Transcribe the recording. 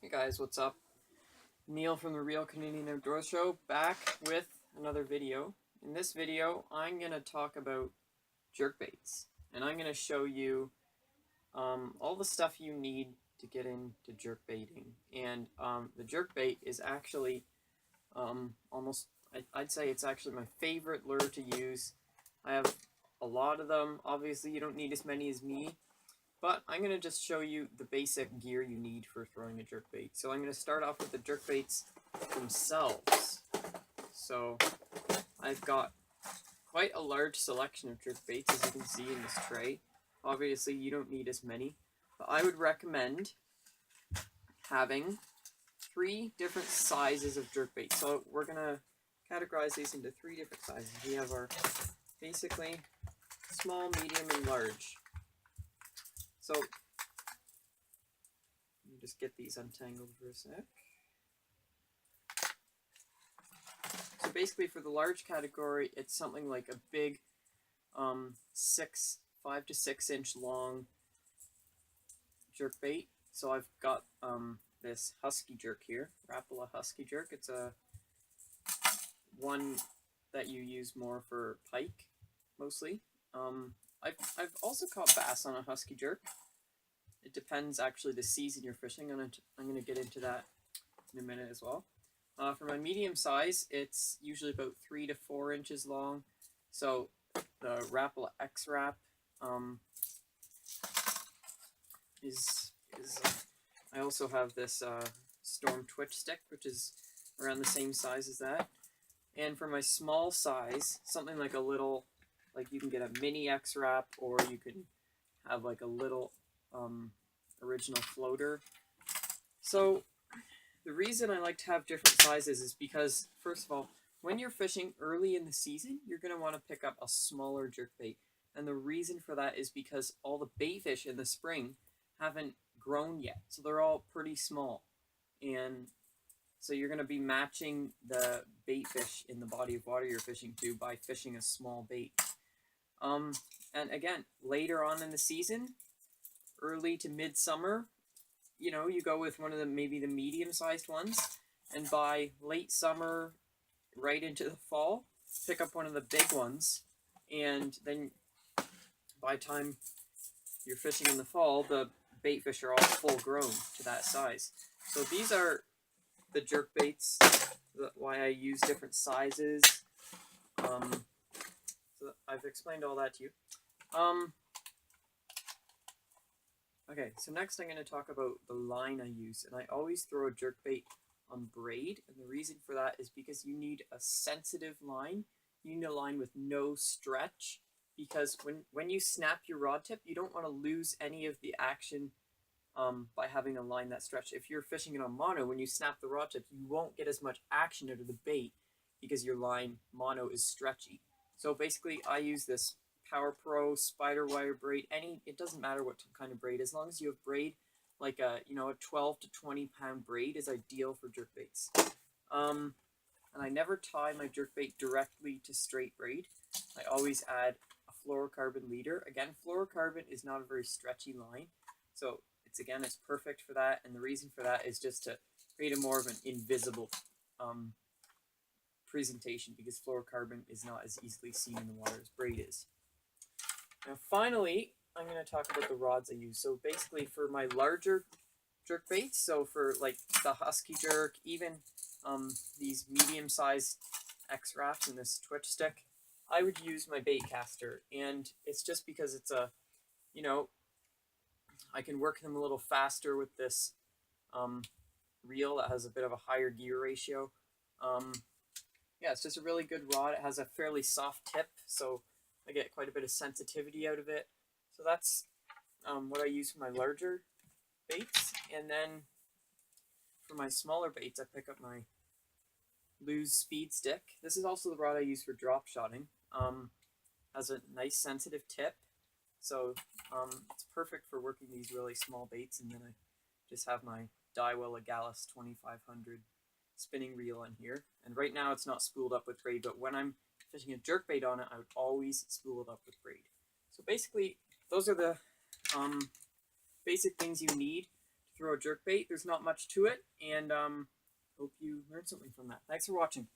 Hey guys, what's up? Neil from the Real Canadian Outdoors Show, back with another video. In this video, I'm going to talk about jerkbaits, and I'm going to show you all the stuff you need to get into jerkbaiting. And the jerkbait is actually I'd say it's actually my favorite lure to use. I have a lot of them. Obviously, you don't need as many as me. But I'm going to just show you the basic gear you need for throwing a jerkbait. So I'm going to start off with the jerkbaits themselves. So I've got quite a large selection of jerkbaits, as you can see in this tray. Obviously you don't need as many, but I would recommend having 3 different sizes of jerkbait. So we're going to categorize these into 3 different sizes. We have our basically small, medium, and large. So, let me just get these untangled for a sec. So basically for the large category, it's something like a big 5 to 6 inch long jerkbait. So I've got this husky jerk here, Rapala husky jerk. It's a one that you use more for pike, mostly. I've also caught bass on a husky jerk. It depends actually the season you're fishing. I'm going to get into that in a minute as well. For my medium size, it's usually about 3 to 4 inches long. So the Rapala X Wrap I also have this Storm Twitch stick, which is around the same size as that. And for my small size, something like a little, like you can get a mini X Wrap, or you can have like a little original floater. So the reason I like to have different sizes is because, first of all, when you're fishing early in the season, you're going to want to pick up a smaller jerkbait. And the reason for that is because all the bait fish in the spring haven't grown yet. So they're all pretty small. And so you're going to be matching the bait fish in the body of water you're fishing to by fishing a small bait. And again, later on in the season, early to midsummer, you know, you go with one of the maybe the medium-sized ones, and by late summer, right into the fall, pick up one of the big ones, and then by the time you're fishing in the fall, the bait fish are all full grown to that size. So these are the jerkbaits, why I use different sizes. So I've explained all that to you. Okay, so next I'm going to talk about the line I use, and I always throw a jerkbait on braid, and the reason for that is because you need a sensitive line. You need a line with no stretch, because when you snap your rod tip, you don't want to lose any of the action by having a line that stretched. If you're fishing it on mono, when you snap the rod tip, you won't get as much action out of the bait because your line mono is stretchy. So basically I use this Power Pro spider wire braid. It doesn't matter what kind of braid, as long as you have braid like a 12 to 20 pound braid is ideal for jerkbaits. And I never tie my jerkbait directly to straight braid. I always add a fluorocarbon leader. Again, fluorocarbon is not a very stretchy line, so it's perfect for that. And the reason for that is just to create a more of an invisible presentation, because fluorocarbon is not as easily seen in the water as braid is. Now finally, I'm going to talk about the rods I use. So basically for my larger jerkbaits, so for like the husky jerk, even these medium-sized X Wraps and this Twitch stick, I would use my Baitcaster. And it's just because it's a, I can work them a little faster with this reel that has a bit of a higher gear ratio. Yeah, it's just a really good rod. It has a fairly soft tip, so I get quite a bit of sensitivity out of it. So that's what I use for my larger baits. And then for my smaller baits, I pick up my Lose Speed Stick. This is also the rod I use for drop shotting. Has a nice sensitive tip, so it's perfect for working these really small baits. And then I just have my Daiwa Legalis 2500 spinning reel in here. And right now it's not spooled up with braid, but when I'm fishing a jerkbait on it, I would always spool it up with braid. So basically, those are the basic things you need to throw a jerkbait. There's not much to it, and hope you learned something from that. Thanks for watching.